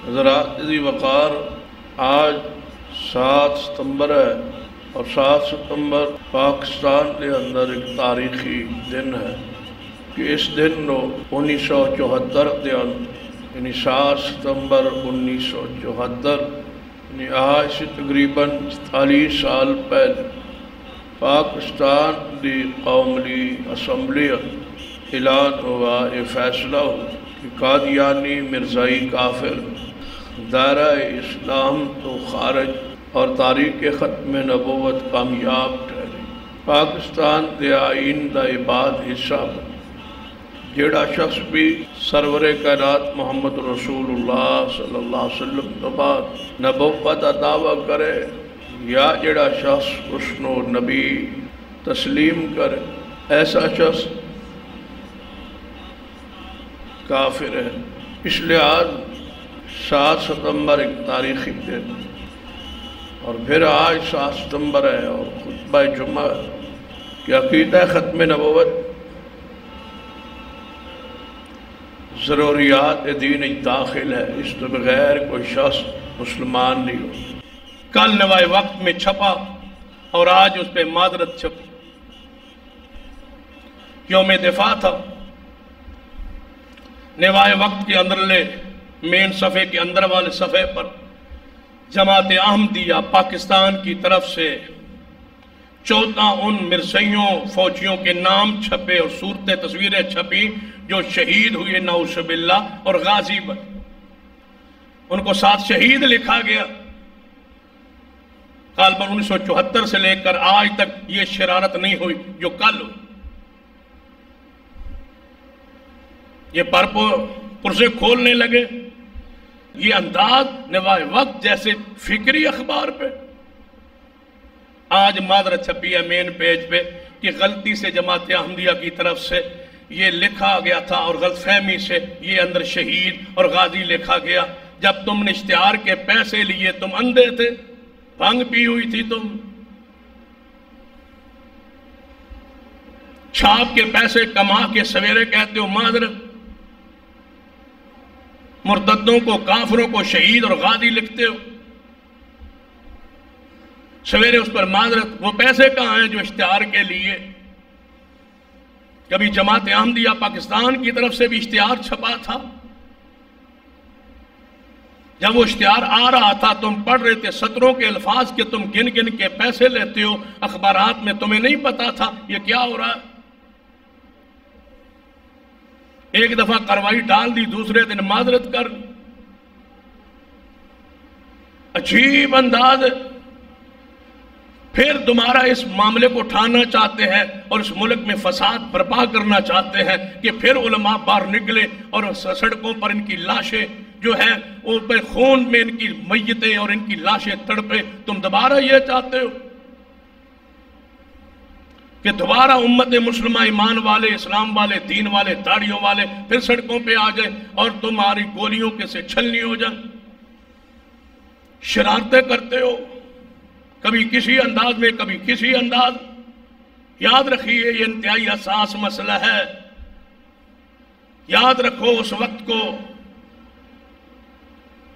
حضرات عزیز وقار، آج 7 ستمبر ہے اور 7 ستمبر پاکستان کے اندر ایک تاریخی دن ہے کہ اس دن نو 1974 کے اندر یعنی 7 ستمبر 1974 یعنی آج سے تقریباً 40 سال پہلے پاکستان دی قومی اسمبلی اعلان ہوا، یہ فیصلہ ہوا کہ قادیانی مرزائی کافر دائرہ اسلام تو خارج اور تاریخ ختم نبوت کامیاب ٹھہری۔ پاکستان کے آئین دا بعد حصہ جیڑا شخص بھی سرور کائنات محمد رسول اللہ صلی اللہ علیہ وسلم تو بعد نبوت کا دعویٰ کرے یا جیڑا شخص اسنو نبی تسلیم کرے، ایسا شخص کافر ہے۔ اس لحاظ 7 ستمبر ایک تاریخی دن اور پھر آج 7 ستمبر ہے اور خطبہ جمعہ کہ عقیدہ ختم نبوت ضروریات دین داخل ہے، اس تو بغیر کوئی شخص مسلمان نہیں ہو۔ کل نوائے وقت میں چھپا اور آج اس پہ معذرت چھپی۔ یوم دفاع تھا، نوائے وقت کے اندر لے مین صفحے کے اندر والے صفحے پر جماعت احمدیہ پاکستان کی طرف سے 14 ان مرزائیوں فوجیوں کے نام چھپے اور صورتیں تصویریں چھپی جو شہید ہوئے نعوذ باللہ اور غازی بن، ان کو ساتھ شہید لکھا گیا۔ غالباً 1974 سے لے کر آج تک یہ شرارت نہیں ہوئی جو کل ہوئی۔ یہ پرسے کھولنے لگے، یہ انداز نوائے وقت جیسے فکری اخبار پہ۔ آج معذرت چھپی ہے مین پیج پہ کہ غلطی سے جماعت احمدیہ کی طرف سے یہ لکھا گیا تھا اور غلط فہمی سے یہ اندر شہید اور غازی لکھا گیا۔ جب تم نے اشتہار کے پیسے لیے تم اندھے تھے، بھنگ پی ہوئی تھی، تم چھاپ کے پیسے کما کے سویرے کہتے ہو معذرت، مرتدوں کو کافروں کو شہید اور غازی لکھتے ہو، سویرے اس پر معذرت۔ وہ پیسے کہاں ہیں جو اشتہار کے لیے؟ کبھی جماعت احمدیہ پاکستان کی طرف سے بھی اشتہار چھپا تھا، جب وہ اشتہار آ رہا تھا تم پڑھ رہے تھے سطروں کے الفاظ کے، تم گن گن کے پیسے لیتے ہو اخبارات میں، تمہیں نہیں پتا تھا یہ کیا ہو رہا ہے۔ ایک دفعہ کارروائی ڈال دی، دوسرے دن معذرت کر، عجیب انداز ہے۔ پھر دوبارہ اس معاملے کو اٹھانا چاہتے ہیں اور اس ملک میں فساد برپا کرنا چاہتے ہیں کہ پھر علماء باہر نکلے اور سڑکوں پر ان کی لاشیں جو ہیں اوپر خون میں ان کی میتیں اور ان کی لاشیں تڑپے۔ تم دوبارہ یہ چاہتے ہو کہ دوبارہ امت مسلمہ ایمان والے، اسلام والے، دین والے، داڑھیوں والے پھر سڑکوں پہ آ جائیں اور تمہاری گولیوں کے سے چھلنی ہو جائیں؟ شرارتیں کرتے ہو، کبھی کسی انداز میں کبھی کسی انداز۔ یاد رکھیے یہ انتہائی حساس مسئلہ ہے، یاد رکھو اس وقت کو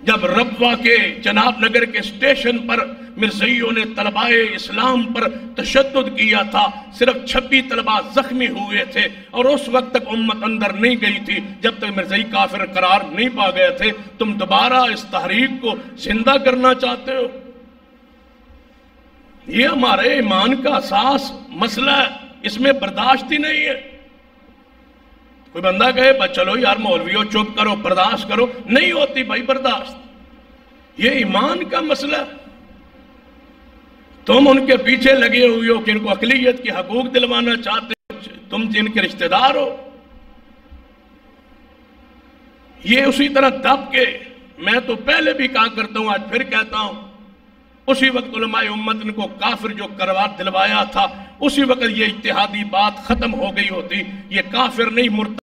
جب ربوہ کے جناب نگر کے اسٹیشن پر مرزائیوں نے طلباء اسلام پر تشدد کیا تھا، صرف 26 طلباء زخمی ہوئے تھے اور اس وقت تک امت اندر نہیں گئی تھی جب تک مرزائی کافر قرار نہیں پا گئے تھے۔ تم دوبارہ اس تحریک کو زندہ کرنا چاہتے ہو؟ یہ ہمارے ایمان کا اساس مسئلہ ہے، اس میں برداشت ہی نہیں ہے۔ کوئی بندہ کہے بس چلو یار مولویوں چپ کرو، برداشت کرو، نہیں ہوتی بھائی برداشت۔ یہ ایمان کا مسئلہ ہے۔ تم ان کے پیچھے لگے ہوئے ہو کہ ان کو اقلیت کے حقوق دلوانا چاہتے ہو، تم جن کے رشتہ دار ہو۔ یہ اسی طرح دب کے، میں تو پہلے بھی کہا کرتا ہوں آج پھر کہتا ہوں، اسی وقت علماء امت ان کو کافر جو قرار دلوایا تھا، اسی وقت یہ اتحادی بات ختم ہو گئی ہوتی۔ یہ کافر نہیں مرتد